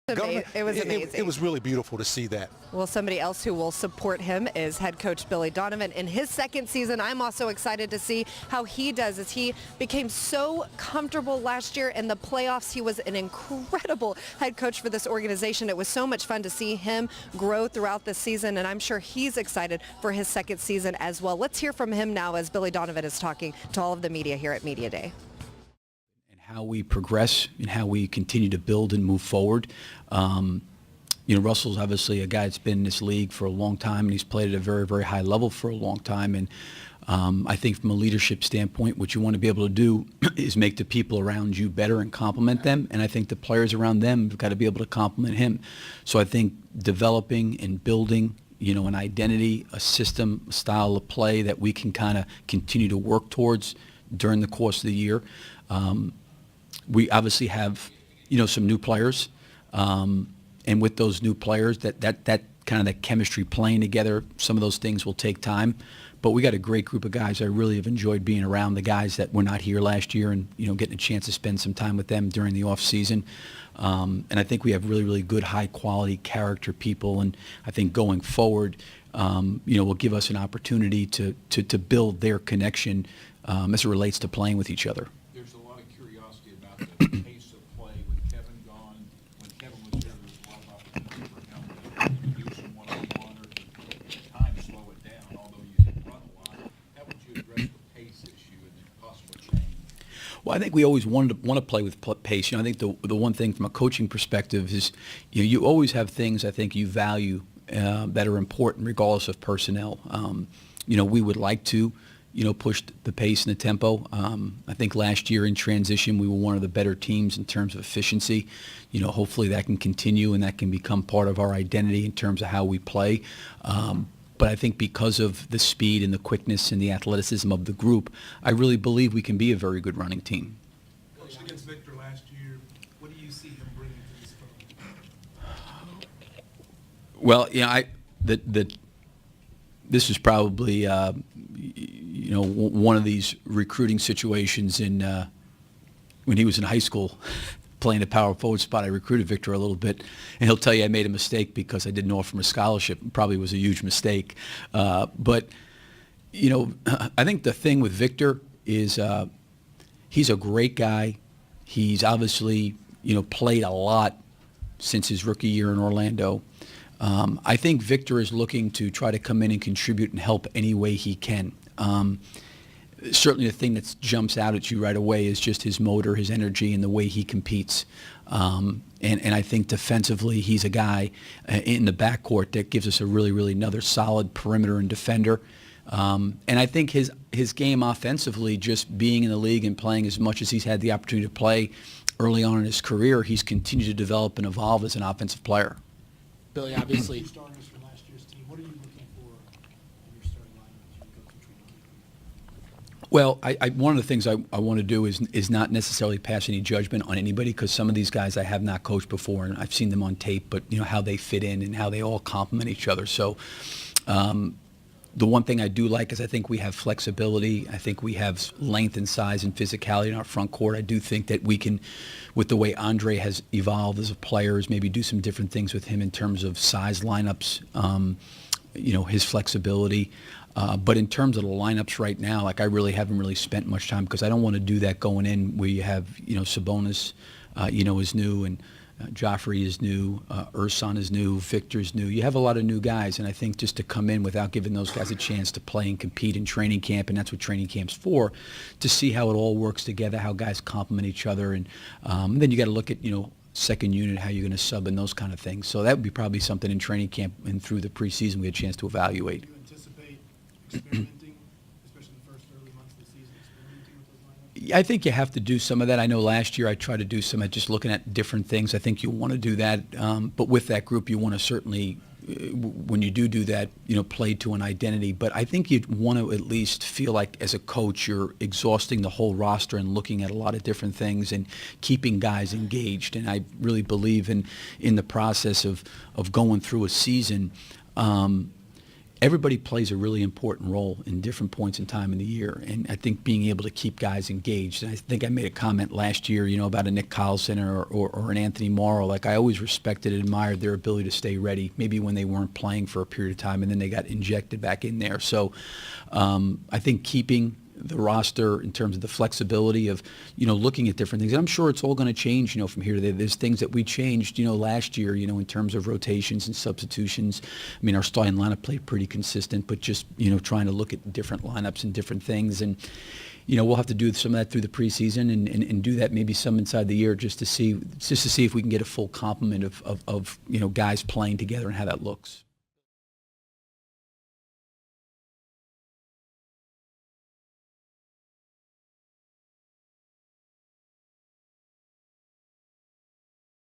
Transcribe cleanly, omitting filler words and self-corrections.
It was amazing. It was really beautiful to see that. Well, somebody else who will support him is head coach Billy Donovan in his second season. I'm also excited to see how he does as he became so comfortable last year in the playoffs. He was an incredible head coach for this organization. It was so much fun to see him grow throughout the season, and I'm sure he's excited for his second season as well. Let's hear from him now as Billy Donovan is talking to all of the media here at Media Day. How we progress and how we continue to build and move forward. Russell's obviously a guy that's been in this league for a long time, and he's played at a very, very high level for a long time. And I think from a leadership standpoint, what you want to be able to do is make the people around you better and compliment them. And I think the players around them have got to be able to compliment him. So I think developing and building an identity, a system, a style of play that we can kind of continue to work towards during the course of the year. We obviously have, some new players, and with those new players, that kind of that chemistry playing together, some of those things will take time. But we got a great group of guys. I really have enjoyed being around the guys that were not here last year, and getting a chance to spend some time with them during the off season. And I think we have really, really good, high quality character people, and I think going forward, will give us an opportunity to build their connection as it relates to playing with each other. There's a lot of curiosity about the pace of play with Kevin gone. When Kevin was here, there was a lot of opportunity for him to use some one-on-one or to time slow it down, although you did run a lot. How would you address the pace issue and the possible change? Well, I think we always want to play with pace. I think the one thing from a coaching perspective is you always have things I think you value that are important regardless of personnel. We would like to pushed the pace and the tempo. I think last year in transition, we were one of the better teams in terms of efficiency. Hopefully that can continue and that can become part of our identity in terms of how we play. But I think because of the speed and the quickness and the athleticism of the group, I really believe we can be a very good running team. Coach, against Victor last year, what do you see him bringing to this program? Well, this is probably one of these recruiting situations when he was in high school playing the power forward spot. I recruited Victor a little bit, and he'll tell you I made a mistake because I didn't offer him a scholarship. It probably was a huge mistake. But I think the thing with Victor is he's a great guy. He's obviously played a lot since his rookie year in Orlando. I think Victor is looking to try to come in and contribute and help any way he can. Certainly the thing that jumps out at you right away is just his motor, his energy, and the way he competes. And I think defensively he's a guy in the backcourt that gives us a really, really another solid perimeter and defender. And I think his game offensively, just being in the league and playing as much as he's had the opportunity to play early on in his career, he's continued to develop and evolve as an offensive player. Billy, obviously. Starters from last year's team. What are you looking for in your starting lineup as you go through training camp? Well, one of the things I want to do is not necessarily pass any judgment on anybody, because some of these guys I have not coached before and I've seen them on tape, but how they fit in and how they all complement each other. So the one thing I do like is I think we have flexibility. I think we have length and size and physicality in our front court. I do think that we can, with the way Andre has evolved as a player, is maybe do some different things with him in terms of size lineups, his flexibility. But in terms of the lineups right now, I really haven't really spent much time, because I don't want to do that going in where you have, Sabonis, is new, and Joffrey is new, Ersan is new, Victor's new. You have a lot of new guys, and I think just to come in without giving those guys a chance to play and compete in training camp, and that's what training camp's for, to see how it all works together, how guys complement each other, and then you got to look at, second unit, how you're going to sub and those kind of things. So that would be probably something in training camp and through the preseason we had a chance to evaluate. Do you anticipate experimenting, especially the first early months of the season, experimenting with those lineups? I think you have to do some of that. I know last year I tried to do some, just looking at different things. I think you want to do that. But with that group, you want to certainly, when you do that, play to an identity. But I think you'd want to at least feel like as a coach you're exhausting the whole roster and looking at a lot of different things and keeping guys engaged. And I really believe in the process of going through a season, everybody plays a really important role in different points in time in the year. And I think being able to keep guys engaged, and I think I made a comment last year, about a Nick Collison or an Anthony Morrow. Like, I always respected and admired their ability to stay ready, maybe when they weren't playing for a period of time, and then they got injected back in there. So I think keeping the roster in terms of the flexibility of, looking at different things. And I'm sure it's all going to change, from here to there. There's things that we changed, last year, in terms of rotations and substitutions. I mean, our starting lineup played pretty consistent, but just, trying to look at different lineups and different things. And, we'll have to do some of that through the preseason and do that maybe some inside the year just to see if we can get a full complement of guys playing together and how that looks.